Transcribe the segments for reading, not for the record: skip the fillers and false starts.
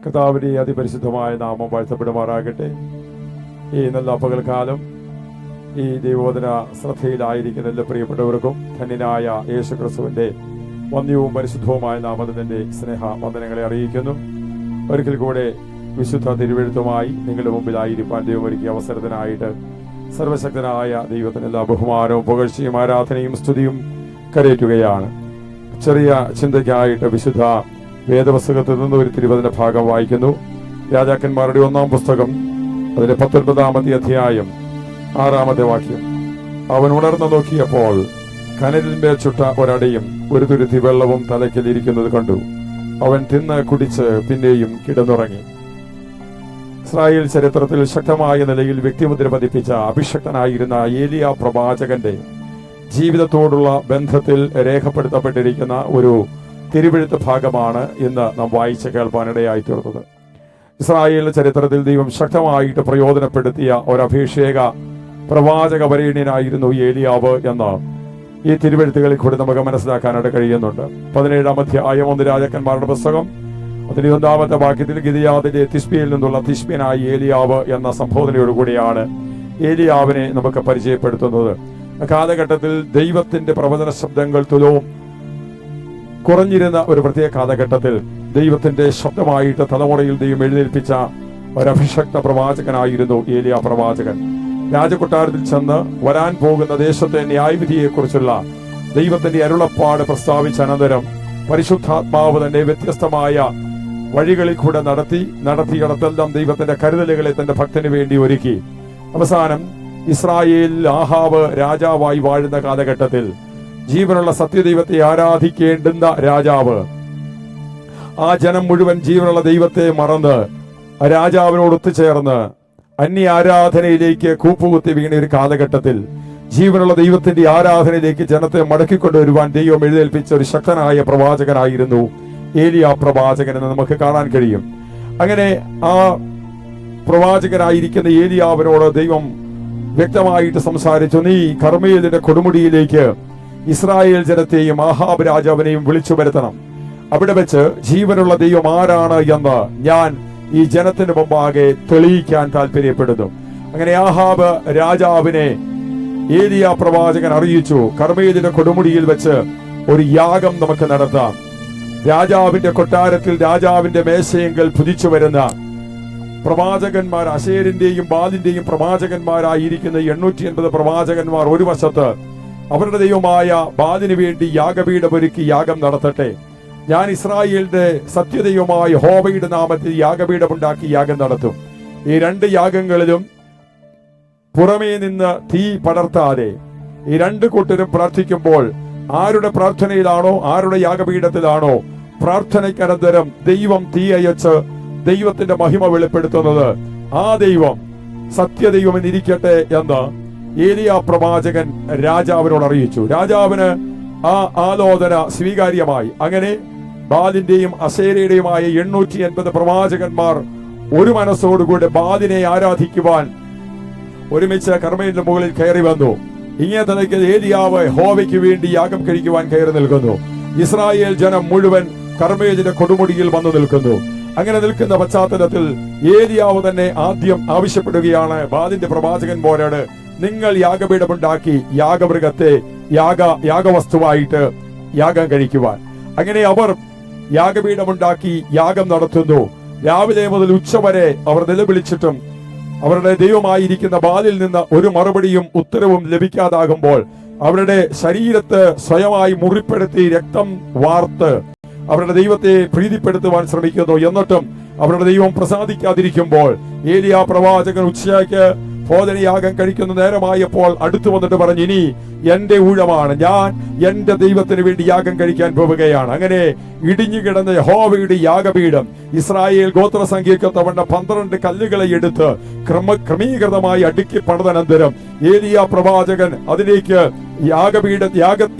കർത്താവിന്റെ അതിപരിശുദ്ധമായ നാമം വാഴ്ത്തപ്പെടുമാറാകട്ടെ. ഈ നല്ല പകൽക്കാലം ഈ ദൈവോധന ശ്രദ്ധയിലായിരിക്കുന്ന എല്ലാ പ്രിയപ്പെട്ടവർക്കും ധന്യനായ യേശുക്രിസ്തുവിന്റെ വന്യവും പരിശുദ്ധവുമായ നാമത്തിന്റെ സ്നേഹ വന്ദനങ്ങളെ അറിയിക്കുന്നു. ഒരിക്കൽ കൂടെ വിശുദ്ധ തിരുവെഴുത്തുമായി നിങ്ങളുടെ മുമ്പിലായിരിക്കാൻ ദൈവം ഒരുക്കിയ അവസരത്തിനായിട്ട് സർവശക്തനായ ദൈവത്തിന് എല്ലാ ബഹുമാനവും പുകഴ്ചയും ആരാധനയും സ്തുതിയും കരയറ്റുകയാണ്. ചെറിയ ചിന്തയ്ക്കായിട്ട് വിശുദ്ധ വേദപുസ്തകത്തിൽ നിന്ന് ഒരു തിരുവചന ഭാഗം വായിക്കുന്നു. രാജാക്കന്മാരുടെ 1-ാം പുസ്തകം അതിന്റെ 19-ാമത്തെ അധ്യായം 6-ാമത്തെ വാക്യം. അവൻ ഉണർന്നു നോക്കിയപ്പോൾ കനലിന്മേൽ ചുട്ട ഒരടയും ഒരു തുരുത്തി വെള്ളവും തലയ്ക്കൽ ഇരിക്കുന്നത് കണ്ടു. അവൻ തിന്ന് കുടിച്ച് പിന്നെയും കിടന്നുറങ്ങി. ഇസ്രായേൽ ചരിത്രത്തിൽ ശക്തമായ നിലയിൽ വ്യക്തിമുദ്ര പതിപ്പിച്ച അഭിഷക്തനായിരുന്ന ഏലിയ പ്രവാചകന്റെ ജീവിതത്തോടുള്ള ബന്ധത്തിൽ രേഖപ്പെടുത്തപ്പെട്ടിരിക്കുന്ന ഒരു തിരുവെഴുത്ത് ഭാഗമാണ് ഇന്ന് നാം വായിച്ച് കേൾപ്പാനിടയായി തീർന്നത്. ഇസ്രായേൽ ചരിത്രത്തിൽ ദൈവം ശക്തമായിട്ട് പ്രയോജനപ്പെടുത്തിയ ഒരഭിഷേക പ്രവാചക വരേണ്യനായിരുന്നു ഏലിയാവ് എന്ന് ഈ തിരുവെഴുത്തുകളിൽ കൂടി നമുക്ക് മനസ്സിലാക്കാനായിട്ട് കഴിയുന്നുണ്ട്. 17-ാം അധ്യായം 1 രാജാക്കന്മാരുടെ പുസ്തകം അതിന്റെ 1-ാമത്തെ വാക്യത്തിൽ ഗിദിയാദിലെ തിശ്ബിയിൽ നിന്നുള്ള തിശ്ബ്യനായ ഏലിയാവ് എന്ന സംബോധനയോടുകൂടിയാണ് ഏലിയാവിനെ നമുക്ക് പരിചയപ്പെടുത്തുന്നത്. കാലഘട്ടത്തിൽ ദൈവത്തിന്റെ പ്രവചന ശബ്ദങ്ങൾ തുലവും കുറഞ്ഞിരുന്ന ഒരു പ്രത്യേക കാലഘട്ടത്തിൽ ദൈവത്തിന്റെ ശബ്ദമായിട്ട് തലമുറയിൽ ദൈവം എഴുന്നേൽപ്പിച്ച ഒരഭിഷക്ത പ്രവാചകനായിരുന്നു ഏലിയ പ്രവാചകൻ. രാജകൊട്ടാരത്തിൽ ചെന്ന് വരാൻ പോകുന്ന ദേശത്തെ ന്യായവിധിയെക്കുറിച്ചുള്ള ദൈവത്തിന്റെ അരുളപ്പാട് പ്രസ്താവിച്ച അനന്തരം പരിശുദ്ധാത്മാവ് തന്നെ വ്യത്യസ്തമായ വഴികളിൽ കൂടെ നടത്തിയിടത്തെല്ലാം ദൈവത്തിന്റെ കരുതലുകളെ തന്റെ ഭക്തന് വേണ്ടി ഒരുക്കി. അവസാനം ഇസ്രായേലിൽ ആഹാബ് രാജാവായി വാഴുന്ന കാലഘട്ടത്തിൽ ജീവനുള്ള സത്യദൈവത്തെ ആരാധിക്കേണ്ടുന്ന രാജാവ് ആ ജനം മുഴുവൻ ജീവനുള്ള ദൈവത്തെ മറന്ന് രാജാവിനോട് ഒത്തുചേർന്ന് അന്യ ആരാധനയിലേക്ക് കൂപ്പുകുത്തി വീണ ഒരു കാലഘട്ടത്തിൽ ജീവനുള്ള ദൈവത്തിന്റെ ആരാധനയിലേക്ക് ജനത്തെ മടക്കിക്കൊണ്ടുവരുവാൻ ദൈവം എഴുന്നേൽപ്പിച്ച ഒരു ശക്തനായ പ്രവാചകനായിരുന്നു ഏലിയ പ്രവാചകൻ എന്ന് നമുക്ക് കാണാൻ കഴിയും. അങ്ങനെ ആ പ്രവാചകനായിരിക്കുന്ന ഏലിയാവിനോട് ദൈവം വ്യക്തമായിട്ട് സംസാരിച്ചു. നീ കർമ്മേലിന്റെ കൊടുമുടിയിലേക്ക് ഇസ്രായേൽ ജനത്തെയും ആഹാബ് രാജാവിനെയും വിളിച്ചു വരുത്തണം. അവിടെ വെച്ച് ജീവനുള്ള ദൈവം ആരാണ് എന്ന് ഞാൻ ഈ ജനത്തിന് മുമ്പാകെ തെളിയിക്കാൻ താല്പര്യപ്പെടുന്നു. അങ്ങനെ ആഹാബ് രാജാവിനെ ഏലിയ പ്രവാചകൻ അറിയിച്ചു. കർമ്മേലിന്റെ കൊടുമുടിയിൽ വെച്ച് ഒരു യാഗം നമുക്ക് നടത്താം. രാജാവിന്റെ കൊട്ടാരത്തിൽ രാജാവിന്റെ മേശയെങ്കിൽ പുതിച്ചു വരുന്ന പ്രവാചകന്മാർ, അശേരിന്റെയും ബാലിന്റെയും പ്രവാചകന്മാരായിരിക്കുന്ന 880 പ്രവാചകന്മാർ ഒരു വശത്ത് അവരുടെ ദൈവമായ ബാലിന് വേണ്ടി യാഗപീഠമൊരുക്കി യാഗം നടത്തട്ടെ. ഞാൻ ഇസ്രായേലിന്റെ സത്യദൈവമായ യഹോവയുടെ നാമത്തിൽ യാഗപീഠമുണ്ടാക്കി യാഗം നടത്തും. ഈ 2 യാഗങ്ങളിലും പുറമേ നിന്ന് തീ പടർത്താതെ ഈ 2 കൂട്ടരും പ്രാർത്ഥിക്കുമ്പോൾ ആരുടെ പ്രാർത്ഥനയിലാണോ, ആരുടെ യാഗപീഠത്തിലാണോ പ്രാർത്ഥനയ്ക്കനന്തരം ദൈവം തീ അയച്ച് ദൈവത്തിന്റെ മഹിമ വെളിപ്പെടുത്തുന്നത്, ആ ദൈവം സത്യദൈവം എന്നിരിക്കട്ടെ എന്ന് ഏലിയ പ്രവാചകൻ രാജാവിനോട് അറിയിച്ചു. രാജാവിന് ആ ആലോചന സ്വീകാര്യമായി. അങ്ങനെ ബാലിന്റെയും അശേരയുടെയുമായ 880 പ്രവാചകന്മാർ ഒരു മനസ്സോടുകൂടി ബാലിനെ ആരാധിക്കുവാൻ ഒരുമിച്ച് കർമ്മേലിന്റെ മുകളിൽ കയറി വന്നു. ഇങ്ങനെ തന്നെ ഏലിയാവ് യഹോവയ്ക്ക് വേണ്ടി യാഗം കഴിക്കുവാൻ കയറി നിൽക്കുന്നു. ഇസ്രായേൽ ജനം മുഴുവൻ കർമ്മേലിന്റെ കൊടുമുടിയിൽ വന്നു നിൽക്കുന്നു. അങ്ങനെ നിൽക്കുന്ന പശ്ചാത്തലത്തിൽ ഏലിയാവ് തന്നെ ആദ്യം ആവശ്യപ്പെടുകയാണ് ബാലിന്റെ പ്രവാചകന്മാരോട്, നിങ്ങൾ യാഗപീഠമുണ്ടാക്കി യാഗമൃഗത്തെ യാഗവസ്തുവായിട്ട് യാഗം കഴിക്കുവാൻ. അങ്ങനെ അവർ യാഗപീഠമുണ്ടാക്കി യാഗം നടത്തുന്നു. രാവിലെ മുതൽ ഉച്ചവരെ അവർ നിലവിളിച്ചിട്ടും അവരുടെ ദൈവമായിരിക്കുന്ന ബാലിൽ നിന്ന് ഒരു മറുപടിയും ഉത്തരവും ലഭിക്കാതാകുമ്പോൾ അവരുടെ ശരീരത്തെ സ്വയമായി മുറിപ്പെടുത്തി രക്തം വാർത്ത് അവരുടെ ദൈവത്തെ പ്രീതിപ്പെടുത്തുവാൻ ശ്രമിക്കുന്നു. എന്നിട്ടും അവരുടെ ദൈവം പ്രസാദിക്കാതിരിക്കുമ്പോൾ ഏലിയ പ്രവാചകൻ ഉച്ചയ്ക്ക് ഭോജനയാഗം കഴിക്കുന്ന നേരമായപ്പോൾ അടുത്തു വന്നിട്ട് പറഞ്ഞു, ഇനി എന്റെ ഊഴമാണ്, ഞാൻ എന്റെ ദൈവത്തിന് വേണ്ടി യാഗം കഴിക്കാൻ പോവുകയാണ്. അങ്ങനെ ഇടിഞ്ഞു കിടന്ന യഹോവയുടെ യാഗപീഠം ഇസ്രായേൽ ഗോത്രസംഖ്യയ്ക്ക് തവണ 12 കല്ലുകളെ എടുത്ത് ക്രമീകൃതമായി അടുക്കി പണിതനന്തരം ഏലിയ പ്രവാചകൻ അതിലേക്ക്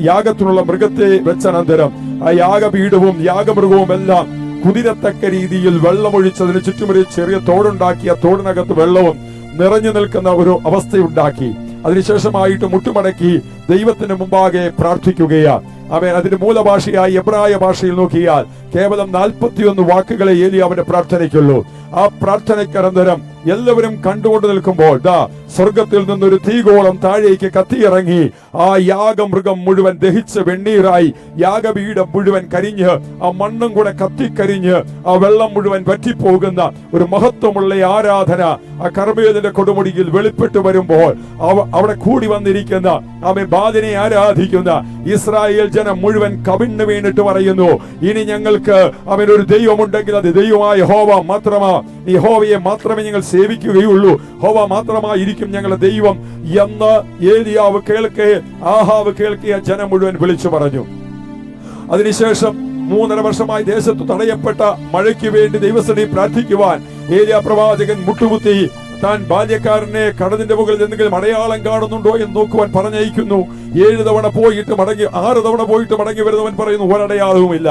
യാഗത്തിനുള്ള മൃഗത്തെ വെച്ചനന്തരം ആ യാഗപീഠവും യാഗമൃഗവും എല്ലാം കുതിരത്തക്ക രീതിയിൽ വെള്ളമൊഴിച്ചതിന് ചുറ്റുമൊരു ചെറിയ തോടുണ്ടാക്കി ആ തോടിനകത്ത് വെള്ളവും നിറഞ്ഞു നിൽക്കുന്ന ഒരു അവസ്ഥയുണ്ടാക്കി. അതിനുശേഷമായിട്ട് മുട്ടുമടക്കി ദൈവത്തിന് മുമ്പാകെ പ്രാർത്ഥിക്കുകയാണ്. അവൻ അതിന്റെ മൂലഭാഷയായി എബ്രായ ഭാഷയിൽ നോക്കിയാൽ കേവലം 41 വാക്കുകളെ ഏലിയാവിന്റെ പ്രാർത്ഥനയ്ക്കുള്ളൂ. ആ പ്രാർത്ഥനയ്ക്കനന്തരം എല്ലാവരും കണ്ടുകൊണ്ട് നിൽക്കുമ്പോൾ സ്വർഗത്തിൽ നിന്നൊരു തീഗോളം താഴേക്ക് കത്തിയിറങ്ങി ആ യാഗമൃഗം മുഴുവൻ ദഹിച്ച് വെണ്ണീറായി, യാഗപീഠം മുഴുവൻ കരിഞ്ഞ് ആ മണ്ണും കൂടെ കത്തിക്കരിഞ്ഞ് ആ വെള്ളം മുഴുവൻ വറ്റിപ്പോകുന്ന ഒരു മഹത്വമുള്ള ആരാധന ആ കർമ്മേലിന്റെ കൊടുമുടിയിൽ വെളിപ്പെട്ടു വരുമ്പോൾ അവിടെ കൂടി വന്നിരിക്കുന്ന അവൻ ബാലിനെ ആരാധിക്കുന്ന ഇസ്രായേൽ ജനം മുഴുവൻ കവിണ്ണു വീണിട്ട് പറയുന്നു, ഇനി ഞങ്ങൾക്ക് അവൻ ഒരു ദൈവമുണ്ടെങ്കിൽ അത് ദൈവമായ യഹോവ മാത്രമാ. ഈ യഹോവയെ മാത്രമേ ഞങ്ങൾ സേവിക്കുകയുള്ളൂ. യഹോവ മാത്രമായിരിക്കും ഞങ്ങളുടെ ദൈവം എന്ന് ഏലിയാവ് കേൾക്കെ ആഹാവ് കേൾക്കിയ ജനം മുഴുവൻ വിളിച്ചു പറഞ്ഞു. അതിനുശേഷം 3.5 വർഷമായി ദേശത്ത് തടയപ്പെട്ട മഴയ്ക്ക് വേണ്ടി ദൈവസന്നിധിയിൽ പ്രാർത്ഥിക്കുവാൻ ഏലിയാ പ്രവാചകൻ മുട്ടുകുത്തി താൻ ബാല്യക്കാരനെ കടലിന്റെ മുകളിൽ എന്തെങ്കിലും അടയാളം കാണുന്നുണ്ടോ എന്ന് നോക്കുവാൻ പറഞ്ഞയക്കുന്നു. 7 തവണ പോയിട്ട് മടങ്ങി 6 തവണ പോയിട്ട് മടങ്ങി വരുന്നവൻ പറയുന്നു ഒരടയാളവുമില്ല.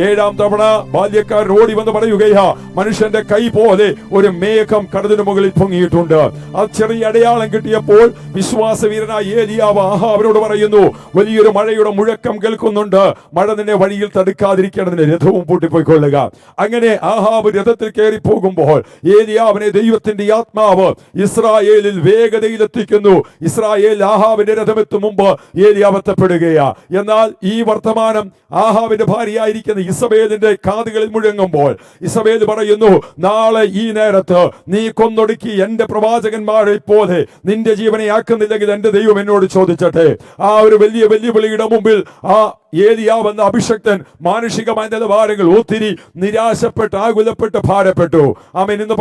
7ാം തവണ ബാല്യക്കാരൻ ഓടി വന്ന് പറയുകയാ, മനുഷ്യന്റെ കൈ പോലെ ഒരു മേഘം കടലിന് മുകളിൽ പൊങ്ങിയിട്ടുണ്ട്. ആ ചെറിയ അടയാളം കിട്ടിയപ്പോൾ വിശ്വാസവീരനായ ഏലിയാവ് ആഹാബിനോട് പറയുന്നു, വലിയൊരു മഴയുടെ മുഴക്കം കേൾക്കുന്നുണ്ട്, മഴ നിന്നെ വഴിയിൽ തടുക്കാതിരിക്കേണ്ടതിന് രഥവും പൂട്ടിപ്പോയിക്കൊള്ളുക. അങ്ങനെ ആഹാബ് രഥത്തിൽ കയറി പോകുമ്പോൾ ഏലിയാവിനെ ദൈവത്തിന്റെ ആത്മാവ് ഇസ്രായേലിൽ വേഗതയിലെത്തിക്കുന്നു. ഇസ്രായേൽ ആഹാബിന്റെ രഥമെത്തും മുമ്പ് ഏലിയാവ് എത്തപ്പെടുകയാ. എന്നാൽ ഈ വർത്തമാനം ആഹാബിന്റെ ഭാര്യയായിരിക്കുന്ന ഇസബേലിന്റെ കാതുകളിൽ മുഴങ്ങുമ്പോൾ ഇസബേൽ പറയുന്നു, നാളെ ഈ നേരത്ത് നീ കൊന്നൊടുക്കി എന്റെ പ്രവാചകന്മാരെ പോലെ നിന്റെ ജീവനെ ആക്കുന്നില്ലെങ്കിൽ എന്റെ ദൈവം എന്നോട് ചോദിച്ചട്ടെ. ആ ഒരു വലിയ വെല്ലുവിളിയുടെ മുമ്പിൽ ആ ഏലിയാവ് എന്ന അഭിഷക്തൻ മാനുഷികമായ നിലവാരങ്ങൾ ഒത്തിരി നിരാശപ്പെട്ട് ആകുലപ്പെട്ട് ഭാരപ്പെട്ടു. ആമേൻ. ഇന്ന്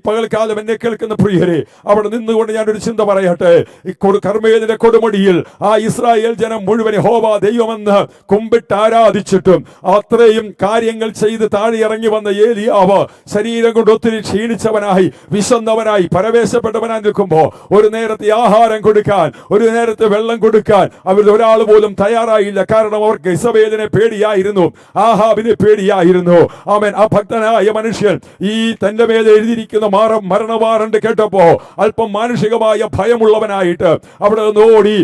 പകൽക്കാലം എന്നെ കേൾക്കുന്ന പ്രിയരെ, അവിടെ നിന്നുകൊണ്ട് ഞാനൊരു ചിന്ത പറയട്ടെ. കർമ്മേലിന്റെ കൊടുമുടിയിൽ ആ ഇസ്രായേൽ ജനം മുഴുവൻ യഹോവ ദൈവമെന്ന് കുമ്പിട്ട് ആരാധിച്ചിട്ടും അത്രയും കാര്യങ്ങൾ ചെയ്ത് താഴെ ഇറങ്ങി വന്ന ഏലിയാവ് ശരീരം കൊണ്ട് ഒത്തിരി ക്ഷീണിച്ചവനായി വിശന്നവനായി പരവേശപ്പെട്ടവനായി നിൽക്കുമ്പോ ഒരു നേരത്തെ ആഹാരം കൊടുക്കാൻ, ഒരു നേരത്തെ വെള്ളം കൊടുക്കാൻ അവരിൽ ഒരാൾ പോലും തയ്യാറായില്ല. കാരണം അവർക്ക് ഇസബേലിനെ പേടിയായിരുന്നു, ആഹാബിനെ പേടിയായിരുന്നു. ആമേൻ. ആ ഭക്തനായ മനുഷ്യൻ ഈ തന്റെ മേലെ എഴുതിയിരിക്കുന്ന മരണവാറണ്ട് കേട്ടപ്പോ അല്പം മാനുഷികമായ ഭയമുള്ളവനായിട്ട് അവിടെ നിന്ന് ഓടി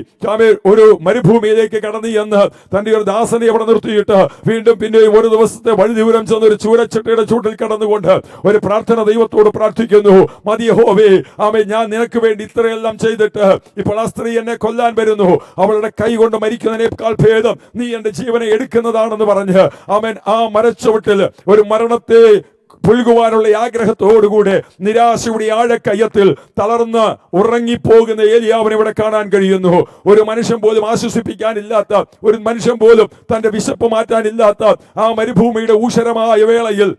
ഒരു മരുഭൂമിയിലേക്ക് കടന്നു എന്ന് തന്റെ ഒരു ദാസനെ അവിടെ നിർത്തിയിട്ട് വീണ്ടും പിന്നെയും ഒരു ദിവസത്തെ വഴി ദൂരം ചെന്ന് ഒരു ചൂരച്ചട്ടയുടെ ചൂട്ടിൽ കടന്നുകൊണ്ട് ഒരു പ്രാർത്ഥന ദൈവത്തോട് പ്രാർത്ഥിക്കുന്നു. മതി യഹോവേ, ആമേൻ, ഞാൻ നിനക്ക് വേണ്ടി ഇത്രയെല്ലാം ചെയ്തിട്ട് ഇപ്പോൾ ആ സ്ത്രീ എന്നെ കൊല്ലാൻ വരുന്നു, അവളുടെ കൈ കൊണ്ട് മരിക്കുന്നതിനേക്കാൾ ഭേദം നീ എന്റെ ജീവനെ എടുക്കുന്നതാണെന്ന് പറഞ്ഞ് ആമേൻ ആ മരച്ചുവട്ടിൽ ഒരു മരണത്തെ പുൽകുവാനുള്ള ആഗ്രഹത്തോടുകൂടെ നിരാശയുടെ ആഴക്കയ്യത്തിൽ തളർന്ന് ഉറങ്ങിപ്പോകുന്ന ഏലിയാവിനെ ഇവിടെ കാണാൻ കഴിയുന്നു. ഒരു മനുഷ്യൻ പോലും ആശ്വസിപ്പിക്കാനില്ലാത്ത, ഒരു മനുഷ്യൻ പോലും തന്റെ വിശപ്പ് മാറ്റാനില്ലാത്ത ആ മരുഭൂമിയുടെ ഊഷരമായ വേളയിൽ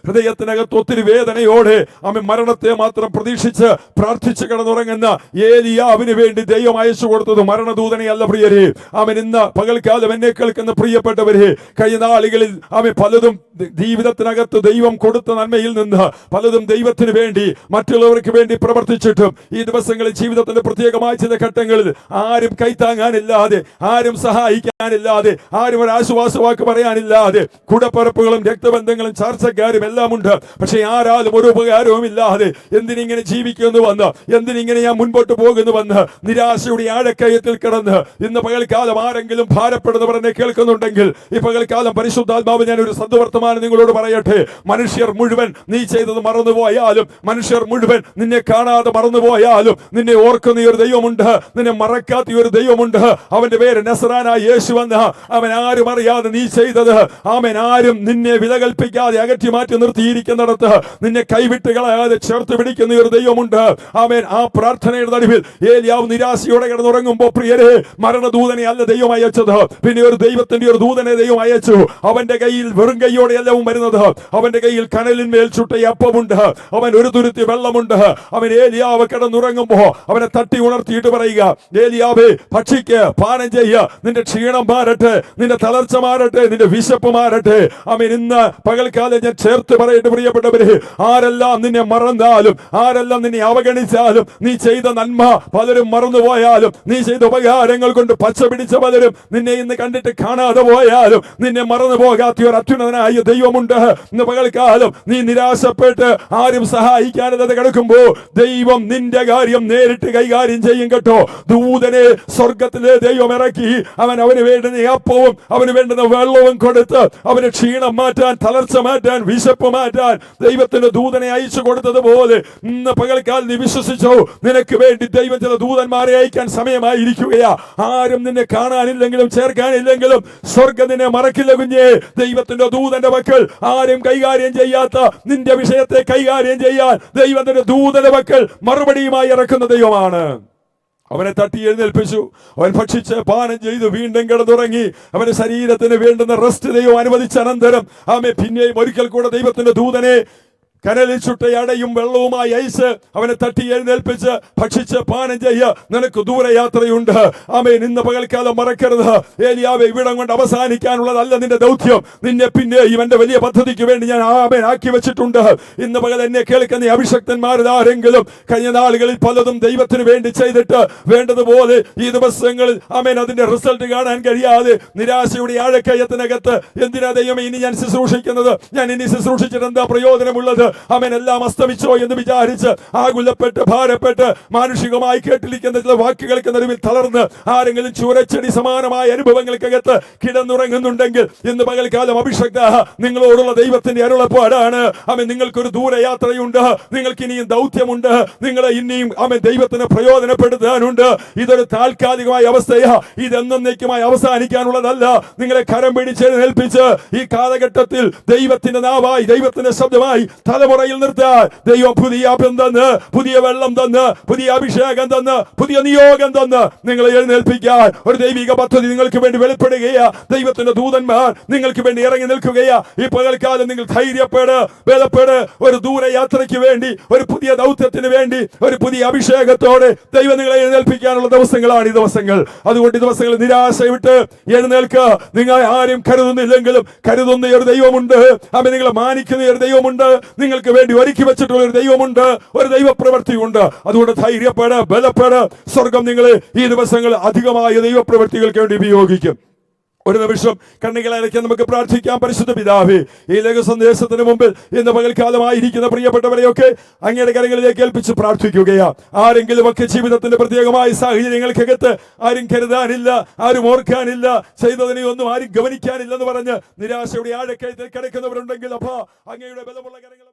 ഹൃദയത്തിനകത്ത് ഒത്തിരി വേദനയോടെ അവൻ മരണത്തെ മാത്രം പ്രതീക്ഷിച്ച് പ്രാർത്ഥിച്ച് കിടന്നുറങ്ങുന്ന ഏലിയാവിന് വേണ്ടി ദൈവം അയച്ചു കൊടുത്തത് മരണദൂതനെയല്ല പ്രിയരെ. അവൻ ഇന്ന് പകൽക്കാലം എന്നെ കേൾക്കുന്ന പ്രിയപ്പെട്ടവരെ, കഴിഞ്ഞ നാളുകളിൽ അവൻ പലതും ജീവിതത്തിനകത്ത് ദൈവം കൊടുത്ത നന്മയിൽ നിന്ന് പലതും ദൈവത്തിന് വേണ്ടി മറ്റുള്ളവർക്ക് വേണ്ടി പ്രവർത്തിച്ചിട്ടും ഈ ദിവസങ്ങളിൽ ജീവിതത്തിന്റെ പ്രത്യേകമായ ചില ഘട്ടങ്ങളിൽ ആരും കൈത്താങ്ങാനില്ലാതെ, ആരും സഹായിക്കാനില്ലാതെ, ആരും ഒരു ആശ്വാസവാക്ക് പറയാനില്ലാതെ, കൂടപ്പറപ്പുകളും രക്തബന്ധങ്ങളും ചർച്ചക്കാരും എല്ലാം ഉണ്ട്. പക്ഷെ ആരാലും ഒരു ഉപകാരവും ഇല്ലാതെ എന്തിനിങ്ങനെ ജീവിക്കുന്നു വന്ന്, എന്തിനിങ്ങനെ ഞാൻ മുൻപോട്ട് പോകുന്നു വന്ന് നിരാശയുടെ ആഴക്കയത്തിൽ കിടന്ന് ഇന്ന് പകൽക്കാലം ആരെങ്കിലും ഭാരപ്പെടുന്നവർ എന്നെ കേൾക്കുന്നുണ്ടെങ്കിൽ ഈ പകൽക്കാലം പരിശുദ്ധാത്മാവ് ഞാൻ ഒരു സദ്വർത്തമാനം നിങ്ങളോട് പറയട്ടെ. മനുഷ്യർ മുഴുവൻ നീ ചെയ്തത് മറന്നുപോയാലും, മനുഷ്യർ മുഴുവൻ നിന്നെ കാണാതെ മറന്നുപോയാലും, നിന്നെ ഓർക്കുന്ന ഒരു ദൈവമുണ്ട്, നിന്നെ മറക്കാത്ത ഒരു ദൈവമുണ്ട്. അവന്റെ പേര് നസറാനായ യേശു എന്ന. അവൻ ആരും അറിയാതെ നീ ചെയ്തത്, അവൻ ആരും നിന്നെ വില കൽപ്പിക്കാതെ അകറ്റി മാറ്റി നിർത്തിയിരിക്കുന്നിടത്ത് നിന്നെ കൈവിട്ട് കളയാതെ ചേർത്ത് പിടിക്കുന്ന ഒരു ദൈവമുണ്ട്. ആമേൻ. ആ പ്രാർത്ഥനയുടെ നടുവിൽ ഏലിയാവ് നിരാശയോടെ കിടന്നുറങ്ങുമ്പോൾ പ്രിയരെ, മരണദൂതനെ അല്ല ദൈവം അയച്ചത്, പിന്നെ ഒരു ദൈവത്തിന്റെ ഒരു ദൂതനെ ദൈവം അയച്ചു. അവന്റെ കയ്യിൽ വെറും കൈയോടെ എല്ലാവും വരുന്നത്. അവന്റെ കയ്യിൽ കനലിന്മേൽ ചുട്ട അപ്പമുണ്ട്, അവൻ ഒരു തുരുത്തി വെള്ളമുണ്ട്. അവൻ ഏലിയാവ് കിടന്നുറങ്ങുമ്പോ അവനെ തട്ടി ഉണർത്തിയിട്ട് പറയുക, ഏലിയാവേ, ഭക്ഷിക്ക്, പാനം ചെയ്യ, നിന്റെ ക്ഷീണം മാറട്ടെ, നിന്റെ തളർച്ച മാറട്ടെ, നിന്റെ വിശപ്പ് മാറട്ടെ. അവൻ ഇന്ന് പകൽക്കാലം ഞാൻ ചേർത്ത് പറയട്ടെ പ്രിയപ്പെട്ടവരെ, ആരെല്ലാം നിന്നെ മറന്നാലും, ആരെല്ലാം നിന്നെ അവഗണിച്ചാലും, നീ ചെയ്ത നന്മ പലരും മറന്നുപോയാലും, നീ ചെയ്ത ഉപകാരങ്ങൾ കൊണ്ട് പച്ച പിടിച്ച പലരും നിന്നെ ഇന്ന് കണ്ടിട്ട് കാണാതെ പോയാലും, നിന്നെ മറന്നു പോകാത്ത ഒരു അത്യുന്നതനായ ദൈവമുണ്ട്. ഇന്ന് പകൽക്കാലം നീ നിരാശപ്പെട്ട് ആരും സഹായിക്കാതെ കിടക്കുമ്പോ ദൈവം നിന്റെ കാര്യം നേരിട്ട് കൈകാര്യം ചെയ്യും കേട്ടോ. ദൂതനെ സ്വർഗത്തിലെ ദൈവം ഇറക്കി അവന് വേണ്ടുന്ന അപ്പവും അവന് വേണ്ടുന്ന വെള്ളവും കൊടുത്ത് അവന് ക്ഷീണം മാറ്റാൻ, തളർച്ച മാറ്റാൻ, വിശപ്പ് മാറ്റാൻ ദൈവത്തിന്റെ ദൂതനെ അയച്ചു കൊടുത്തതുപോലെ ഇന്ന് പകൽക്കാലം നീ വിശ്വസിച്ചോ, നിനക്ക് വേണ്ടി ദൈവം ചില ദൂതന്മാരെ അയക്കാൻ സമയമായിരിക്കുകയാ. ആരും നിന്നെ കാണാനില്ലെങ്കിലും ചേർക്കാനില്ലെങ്കിലും സ്വർഗം നിന്നെ മറക്കില്ല കുഞ്ഞേ. ദൈവത്തിന്റെ ദൂതന്റെ മക്കൾ ആരും കൈകാര്യം ചെയ്യാത്ത നിന്റെ വിഷയത്തെ കൈകാര്യം ചെയ്യാൻ ദൈവത്തിന്റെ ദൂതന്റെ മക്കൾ മറുപടിയുമായി ഇറക്കുന്ന ദൈവമാണ്. അവനെ തട്ടി എഴുന്നേൽപ്പിച്ചു. അവൻ ഭക്ഷിച്ച് പാനം ചെയ്തു വീണ്ടും കിടന്നുറങ്ങി. അവന്റെ ശരീരത്തിന് വേണ്ടുന്ന റെസ്റ്റ് ദൈവം അനുവദിച്ച അനന്തരം പിന്നെയും ഒരിക്കൽ കൂടെ ദൈവത്തിന്റെ ദൂതനെ കനലിൽ ചുട്ട അടയും വെള്ളവുമായി അയച്ച് അവനെ തട്ടി എഴുന്നേൽപ്പിച്ച് ഭക്ഷിച്ച് പാനം ചെയ്യ, നിനക്ക് ദൂരയാത്രയുണ്ട്. ആമേൻ. ഇന്ന് പകൽക്കാലം മറക്കരുത്, ഏലിയാവെ ഇവിടം കൊണ്ട് അവസാനിക്കാനുള്ളതല്ല നിന്റെ ദൗത്യം. നിന്നെ പിന്നെ ഇവന്റെ വലിയ പദ്ധതിക്ക് വേണ്ടി ഞാൻ ആക്കി വെച്ചിട്ടുണ്ട്. ഇന്ന് പകൽ എന്നെ കേൾക്കുന്ന അഭിഷക്തന്മാരാരെങ്കിലും കഴിഞ്ഞ നാളുകളിൽ പലതും ദൈവത്തിന് വേണ്ടി ചെയ്തിട്ട് വേണ്ടതുപോലെ ഈ ദിവസങ്ങളിൽ അതിന്റെ റിസൾട്ട് കാണാൻ കഴിയാതെ നിരാശയുടെ ആഴക്കയത്തിനകത്ത് എന്തിനാ ദൈവമേ ഇനി ഞാൻ ശുശ്രൂഷിക്കുന്നത്, ഞാൻ ഇനി ശുശ്രൂഷിച്ചിട്ട് എന്താ പ്രയോജനമുള്ളത്, എല്ലാം അസ്തമിച്ചോ എന്ന് വിചാരിച്ച് ആകുലപ്പെട്ട് ഭാരപ്പെട്ട് മാനുഷികമായി കേട്ടിരിക്കുന്ന ചില വാക്കുകൾക്ക് നടുവിൽ തളർന്ന് ആരെങ്കിലും ചുരച്ചെടി സമാനമായ അനുഭവങ്ങൾക്കകത്ത് കിടന്നുറങ്ങുന്നുണ്ടെങ്കിൽ ഇന്ന് പകൽക്കാലം അഭിഷക്ത നിങ്ങളോടുള്ള ദൈവത്തിന്റെ അരുളപ്പാടാണ്. നിങ്ങൾക്കൊരു ദൂരയാത്രയുണ്ട്, നിങ്ങൾക്ക് ഇനിയും ദൗത്യമുണ്ട്, നിങ്ങളെ ഇനിയും ദൈവത്തിന് പ്രയോജനപ്പെടുത്താനുണ്ട്. ഇതൊരു താൽക്കാലികമായ അവസ്ഥയാ, ഇതെന്നേക്കുമായി അവസാനിക്കാനുള്ളതല്ല. നിങ്ങളെ കരം പിടിച്ചെഴുന്നേൽപ്പിച്ച് ഈ കാലഘട്ടത്തിൽ ദൈവത്തിന്റെ നാവായി, ദൈവത്തിന്റെ ശബ്ദമായി തലമുറയിൽ നിർത്താൻ ദൈവം പുതിയ അപ്പം തന്ന്, പുതിയ വെള്ളം തന്ന്, പുതിയ അഭിഷേകം തന്ന്, പുതിയ നിയോഗം തന്ന് നിങ്ങളെ എഴുന്നേൽപ്പിക്കാൻ ഒരു ദൈവിക പദ്ധതി നിങ്ങൾക്ക് വേണ്ടി വെളിപ്പെടുകയാ. ദൈവത്തിന്റെ ദൂതന്മാർ നിങ്ങൾക്ക് വേണ്ടി ഇറങ്ങി നിൽക്കുകയാ. ഈ പകൽക്കാലം നിങ്ങൾ ധൈര്യപ്പെട്, ബലപ്പെട്. ഒരു ദൂരയാത്രയ്ക്ക് വേണ്ടി, ഒരു പുതിയ ദൗത്യത്തിന് വേണ്ടി, ഒരു പുതിയ അഭിഷേകത്തോടെ ദൈവം നിങ്ങളെ എഴുന്നേൽപ്പിക്കാനുള്ള ദിവസങ്ങളാണ് ഈ ദിവസങ്ങൾ. അതുകൊണ്ട് ഈ ദിവസങ്ങൾ നിരാശ വിട്ട് എഴുന്നേൽക്കുക. നിങ്ങൾ ആരും കരുതുന്നില്ലെങ്കിലും കരുതുന്ന ഒരു ദൈവമുണ്ട്. അവൻ നിങ്ങളെ മാനിക്കുന്ന ഒരു ദൈവമുണ്ട്. നിങ്ങൾക്ക് വേണ്ടി ഒരുക്കി വെച്ചിട്ടുള്ള ഒരു ദൈവമുണ്ട്, ഒരു ദൈവപ്രവൃത്തിയുണ്ട്. അതുകൊണ്ട് ധൈര്യപ്പെട്, ബലപ്പെട്. സ്വർഗം നിങ്ങളെ ഈ ദിവസങ്ങൾ അധികമായ ദൈവപ്രവൃത്തികൾക്ക് വേണ്ടി ഉപയോഗിക്കും. ഒരു നിമിഷം കണ്ണുകളെ അടയ്ക്കാൻ നമുക്ക് പ്രാർത്ഥിക്കാം. പരിശുദ്ധ പിതാവേ, ഈ ലഘു സന്ദേശത്തിന് മുമ്പിൽ ഇന്ന് പകൽക്കാലമായിരിക്കുന്ന പ്രിയപ്പെട്ടവരെയൊക്കെ അങ്ങയുടെ കരങ്ങളിലേക്ക് ഏൽപ്പിച്ച് പ്രാർത്ഥിക്കുകയാ. ആരെങ്കിലും ഒക്കെ ജീവിതത്തിന്റെ പ്രത്യേകമായ സാഹചര്യങ്ങൾക്കകത്ത് ആരും കരുതാനില്ല, ആരും ഓർക്കാനില്ല, ചെയ്തതിനെ ഒന്നും ആരും ഗവനിക്കാനില്ലെന്ന് പറഞ്ഞ് നിരാശയുടെ ആഴക്കയത്തിൽ കിടക്കുന്നവരുണ്ടെങ്കിൽ അപ്പാ അങ്ങയുടെ ബലമുള്ള കരങ്ങൾ